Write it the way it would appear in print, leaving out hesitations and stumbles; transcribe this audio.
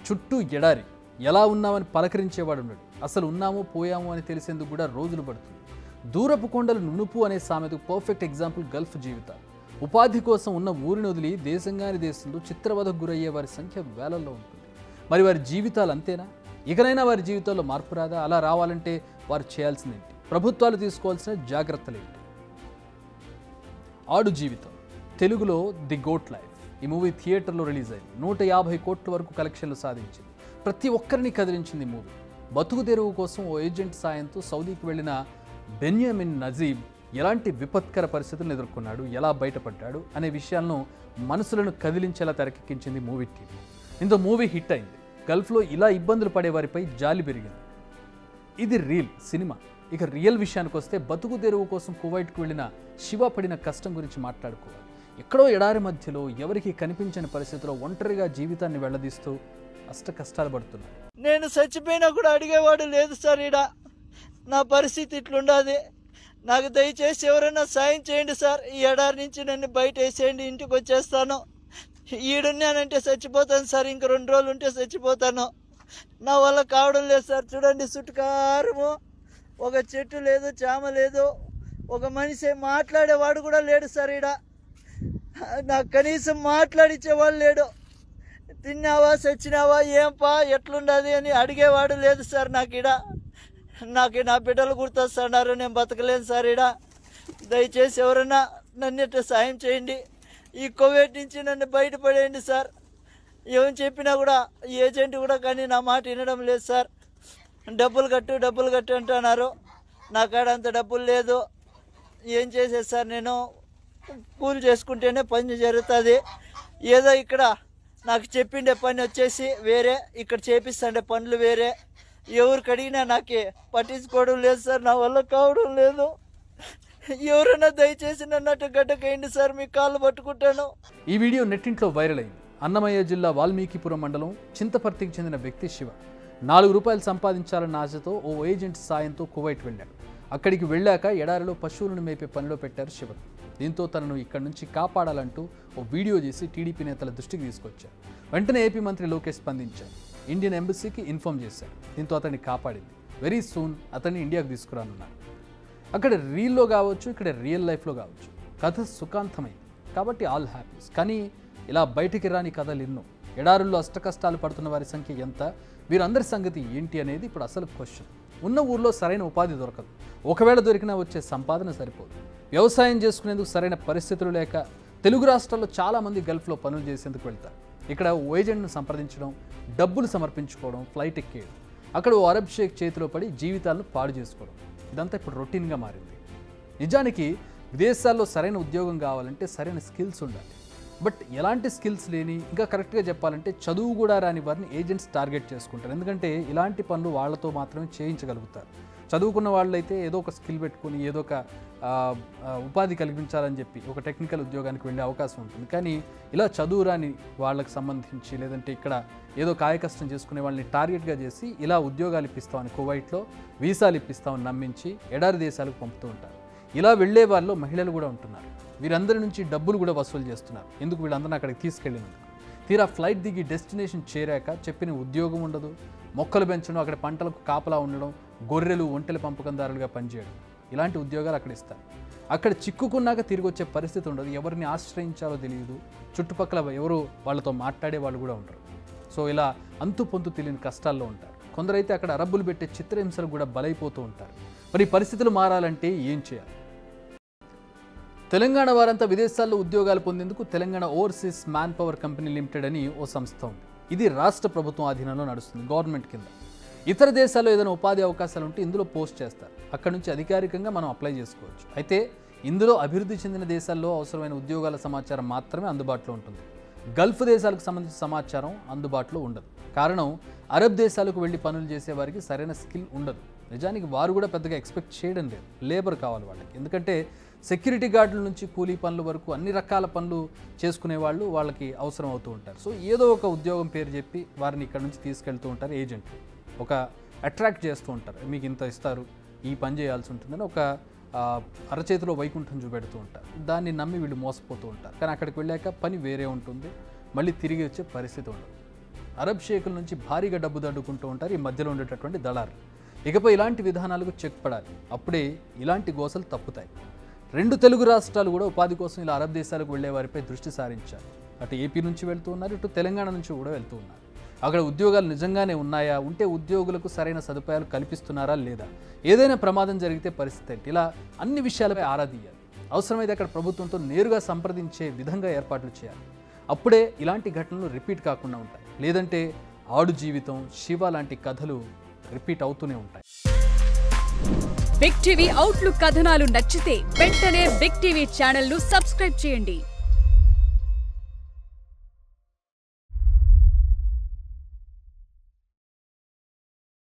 చుట్టూ ఎడారి, ఎలా ఉన్నామని పలకరించేవాడు ఉన్నాడు. అసలు ఉన్నామో పోయామో అని తెలిసేందుకు కూడా రోజులు పడుతుంది. దూరపు కొండలు నునుపు అనే సామెతకు పర్ఫెక్ట్ ఎగ్జాంపుల్ గల్ఫ్ జీవితాలు. ఉపాధి కోసం ఉన్న ఊరిని వదిలి దేశంగాని దేశంలో చిత్రవధకు గురయ్యే వారి సంఖ్య వేలల్లో ఉంటుంది. మరి వారి జీవితాలు అంతేనా? ఇకనైనా వారి జీవితాల్లో మార్పు రాదా? అలా రావాలంటే వారు చేయాల్సిందేంటి? ప్రభుత్వాలు తీసుకోవాల్సిన జాగ్రత్తలేంటి? ఆడు జీవితం, తెలుగులో ది గోట్ లైఫ్. ఈ మూవీ థియేటర్లో రిలీజ్ అయింది. 150 కోట్ల వరకు కలెక్షన్లు సాధించింది. ప్రతి ఒక్కరిని కదిలించింది మూవీ. బతుకు తెరువు కోసం ఓ ఏజెంట్ సాయంతో సౌదీకి వెళ్ళిన బెన్యామిన్ నజీబ్ ఎలాంటి విపత్కర పరిస్థితులను ఎదుర్కొన్నాడు, ఎలా బయటపడ్డాడు అనే విషయాలను మనసులను కదిలించేలా తెరకెక్కించింది మూవీ టీం. ఇంత మూవీ హిట్ అయింది. గల్ఫ్లో ఇలా ఇబ్బందులు పడే వారిపై జాలి పెరిగింది. ఇది రియల్ సినిమా. ఇక రియల్ విషయానికి వస్తే బతుకు తెరువు కోసం కువైట్కు వెళ్ళిన శివ పడిన కష్టం గురించి మాట్లాడుకోవాలి. ఎక్కడో ఎడారి మధ్యలో ఎవరికి కనిపించని పరిస్థితిలో ఒంటరిగా జీవితాన్ని వెళ్లదీస్తూ అష్ట కష్టాలు పడుతున్నాడు. నేను చచ్చిపోయినా కూడా అడిగేవాడు లేదు సార్. ఈడ నా పరిస్థితి ఇట్లుండదు. నాకు దయచేసి ఎవరైనా సాయం చేయండి సార్. ఈ ఎడారి నుంచి నన్ను బయట వేసేయండి, ఇంటికి వచ్చేస్తాను. ఈడున్నానంటే చచ్చిపోతాను సార్. ఇంక 2 రోజులు ఉంటే చచ్చిపోతాను. నా వల్ల కావడం లేదు సార్. చూడండి, చుట్టుకారము ఒక చెట్టు లేదు, చామ లేదు, ఒక మనిషి మాట్లాడేవాడు కూడా లేడు సార్. ఈడ నాకు కనీసం మాట్లాడిచ్చేవాడు లేడు. తిన్నావా, చచ్చినావా, ఏంపా, ఎట్లుండదు అని అడిగేవాడు లేదు సార్. నాకు నా బిడ్డలు గుర్తొస్తున్నారు. నేను బతకలేను సార్. ఈడ దయచేసి ఎవరైనా నన్ను సాయం చేయండి. ఈ కోవిడ్ నుంచి నన్ను బయటపడేయండి సార్. ఏం చెప్పినా కూడా ఏజెంట్ కూడా కానీ నా మాట వినడం లేదు సార్. డబ్బులు కట్టు అంటున్నారు. నా కాడ అంత డబ్బులు లేదు. ఏం చేసేది సార్? నేను కూలి చేసుకుంటేనే పని జరుగుతుంది. ఏదో ఇక్కడ నాకు చెప్పిండే పని వచ్చేసి వేరే, ఇక్కడ చేపిస్తాండే పనులు వేరే. ఎవరికి అడిగినా నాకే పట్టించుకోవడం లేదు సార్. నా వల్ల కావడం లేదు. ఎవరైనా దయచేసి నన్నట్టు గడ్డకేయండి సార్, మీ కాళ్ళు పట్టుకుంటాను. ఈ వీడియో నెట్టింట్లో వైరల్ అయింది. అన్నమయ్య జిల్లా వాల్మీకిపురం మండలం చింతపర్తికి చెందిన వ్యక్తి శివ ₹4 సంపాదించాలన్న ఆశతో ఓ ఏజెంట్ సాయంతో కువైట్ వెళ్ళాడు. అక్కడికి వెళ్ళాక ఎడారిలో పశువులను మేపే పనిలో పెట్టారు శివ. దీంతో తనను ఇక్కడి నుంచి కాపాడాలంటూ ఓ వీడియో చేసి టీడీపీ నేతల దృష్టికి తీసుకొచ్చారు. వెంటనే ఏపీ మంత్రి లోకేష్ స్పందించారు. ఇండియన్ ఎంబసీకి ఇన్ఫార్మ్ చేశారు. దీంతో అతన్ని కాపాడింది. వెరీ సూన్ అతన్ని ఇండియాకు తీసుకురానున్నారు. అక్కడ రీల్లో కావచ్చు, ఇక్కడ రియల్ లైఫ్లో కావచ్చు, కథ సుఖాంతమైంది కాబట్టి ఆల్ హ్యాపీస్. కానీ ఇలా బయటికి రాని కథలు ఎన్నో. ఎడారుల్లో అష్టకష్టాలు పడుతున్న వారి సంఖ్య ఎంత, వీరందరి సంగతి ఏంటి అనేది ఇప్పుడు అసలు క్వశ్చన్. ఉన్న ఊర్లో సరైన ఉపాధి దొరకదు. ఒకవేళ దొరికినా వచ్చే సంపాదన సరిపోదు. వ్యవసాయం చేసుకునేందుకు సరైన పరిస్థితులు లేక తెలుగు రాష్ట్రాల్లో చాలామంది గల్ఫ్లో పనులు చేసేందుకు వెళ్తారు. ఇక్కడ ఓ ఏజెంట్ను సంప్రదించడం, డబ్బులు సమర్పించుకోవడం, ఫ్లైట్ ఎక్కేయడం, అక్కడ ఓ అరబ్ షేక్ చేతిలో పడి జీవితాలను పాడు చేసుకోవడం, ఇదంతా ఇప్పుడు రొటీన్గా మారింది. నిజానికి విదేశాల్లో సరైన ఉద్యోగం కావాలంటే సరైన స్కిల్స్ ఉండాలి. బట్ ఎలాంటి స్కిల్స్ లేని, ఇంకా కరెక్ట్గా చెప్పాలంటే చదువు కూడా రాని వారిని ఏజెంట్స్ టార్గెట్ చేసుకుంటారు. ఎందుకంటే ఇలాంటి పనులు వాళ్ళతో మాత్రమే చేయించగలుగుతారు. చదువుకున్న వాళ్ళైతే ఏదో ఒక స్కిల్ పెట్టుకుని ఏదో ఒక ఉపాధి కల్పించాలని చెప్పి ఒక టెక్నికల్ ఉద్యోగానికి వెళ్ళే అవకాశం ఉంటుంది. కానీ ఇలా చదువు రాని వాళ్ళకి సంబంధించి, లేదంటే ఇక్కడ ఏదో కాయకష్టం చేసుకునే వాళ్ళని టార్గెట్గా చేసి ఇలా ఉద్యోగాలు ఇప్పిస్తామని కువైట్లో వీసాలు ఇప్పిస్తామని నమ్మించి ఎడారి దేశాలకు పంపుతూ ఉంటారు. ఇలా వెళ్లే వాళ్ళు మహిళలు కూడా ఉంటున్నారు. వీరందరి నుంచి డబ్బులు కూడా వసూలు చేస్తున్నారు. ఎందుకు? వీళ్ళందరినీ అక్కడికి తీసుకెళ్ళినందుకు. తీరా ఫ్లైట్ దిగి డెస్టినేషన్ చేరాక చెప్పిన ఉద్యోగం ఉండదు. మొక్కలు పెంచడం, అక్కడ పంటలకు కాపలా ఉండడం, గొర్రెలు ఒంటెల పంపకందారులుగా పనిచేయడం, ఇలాంటి ఉద్యోగాలు అక్కడ ఇస్తారు. అక్కడ చిక్కుకున్నాక తిరిగి వచ్చే పరిస్థితి ఉండదు. ఎవరిని ఆశ్రయించాలో తెలియదు. చుట్టుపక్కల ఎవరు వాళ్ళతో మాట్లాడే వాళ్ళు కూడా ఉండరు. సో ఇలా అంతు పొంతు తెలియని కష్టాల్లో ఉంటారు. కొందరైతే అక్కడ అరబ్బులు పెట్టే చిత్రహింసలు కూడా బలైపోతూ ఉంటారు. మరి పరిస్థితులు మారాలంటే ఏం చేయాలి? తెలంగాణ వారంతా విదేశాల్లో ఉద్యోగాలు పొందేందుకు Telangana overseas man power company limited అని ఓ సంస్థ ఉంది. ఇది రాష్ట్ర ప్రభుత్వం ఆధీనంలో నడుస్తుంది, గవర్నమెంట్ కింద. ఇతర దేశాల్లో ఏదైనా ఉపాధి అవకాశాలు ఉంటే ఇందులో పోస్ట్ చేస్తారు. అక్కడ నుంచి అధికారికంగా మనం అప్లై చేసుకోవచ్చు. అయితే ఇందులో అభివృద్ధి చెందిన దేశాల్లో అవసరమైన ఉద్యోగాల సమాచారం మాత్రమే అందుబాటులో ఉంటుంది. గల్ఫ్ దేశాలకు సంబంధించిన సమాచారం అందుబాటులో ఉండదు. కారణం, అరబ్ దేశాలకు వెళ్ళి పనులు చేసే వారికి సరైన స్కిల్ ఉండదు. నిజానికి వారు కూడా పెద్దగా ఎక్స్పెక్ట్ చేయడం లేదు. లేబర్ కావాలి వాళ్ళకి. ఎందుకంటే సెక్యూరిటీ గార్డుల నుంచి కూలీ పనుల వరకు అన్ని రకాల పనులు చేసుకునే వాళ్ళు వాళ్ళకి అవసరం అవుతూ ఉంటారు. సో ఏదో ఒక ఉద్యోగం పేరు చెప్పి వారిని ఇక్కడ నుంచి తీసుకెళ్తూ ఉంటారు ఏజెంట్లు. ఒక అట్రాక్ట్ చేస్తూ ఉంటారు. మీకు ఇంత ఇస్తారు, ఈ పని చేయాల్సి ఉంటుందని ఒక అరచేతిలో వైకుంఠం చూపెడుతూ ఉంటారు. దాన్ని నమ్మి వీళ్ళు మోసపోతూ ఉంటారు. కానీ అక్కడికి వెళ్ళాక పని వేరే ఉంటుంది. మళ్ళీ తిరిగి వచ్చే పరిస్థితి ఉండదు. అరబ్ షేకుల నుంచి భారీగా డబ్బు దండుకుంటూ ఉంటారు ఈ మధ్యలో ఉండేటటువంటి దళారులు. ఇకపై ఇలాంటి విధానాలకు చెక్ పడాలి. అప్పుడే ఇలాంటి గోసలు తప్పుతాయి. 2 తెలుగు రాష్ట్రాలు కూడా ఉపాధి కోసం ఇలా అరబ్ దేశాలకు వెళ్లే వారిపై దృష్టి సారించారు. అటు ఏపీ నుంచి వెళ్తూ ఉన్నారు, ఇటు తెలంగాణ నుంచి కూడా వెళ్తూ ఉన్నారు. అక్కడ ఉద్యోగాలు నిజంగానే ఉన్నాయా, ఉంటే ఉద్యోగులకు సరైన సదుపాయాలు కల్పిస్తున్నారా లేదా, ఏదైనా ప్రమాదం జరిగితే పరిస్థితి ఏంటి, ఇలా అన్ని విషయాలపై ఆరా తీయాలి. అవసరమైతే అక్కడ ప్రభుత్వంతో నేరుగా సంప్రదించే విధంగా ఏర్పాట్లు చేయాలి. అప్పుడే ఇలాంటి ఘటనలు రిపీట్ కాకుండా ఉంటాయి. లేదంటే ఆడు జీవితం, శివ లాంటి కథలు రిపీట్ అవుతూనే ఉంటాయి. బిగ్ టీవీ అవుట్లుక్ కథనాలు నచ్చితే వెంటనే బిగ్ టీవీ ఛానల్ ను సబ్స్క్రైబ్ చేయండి.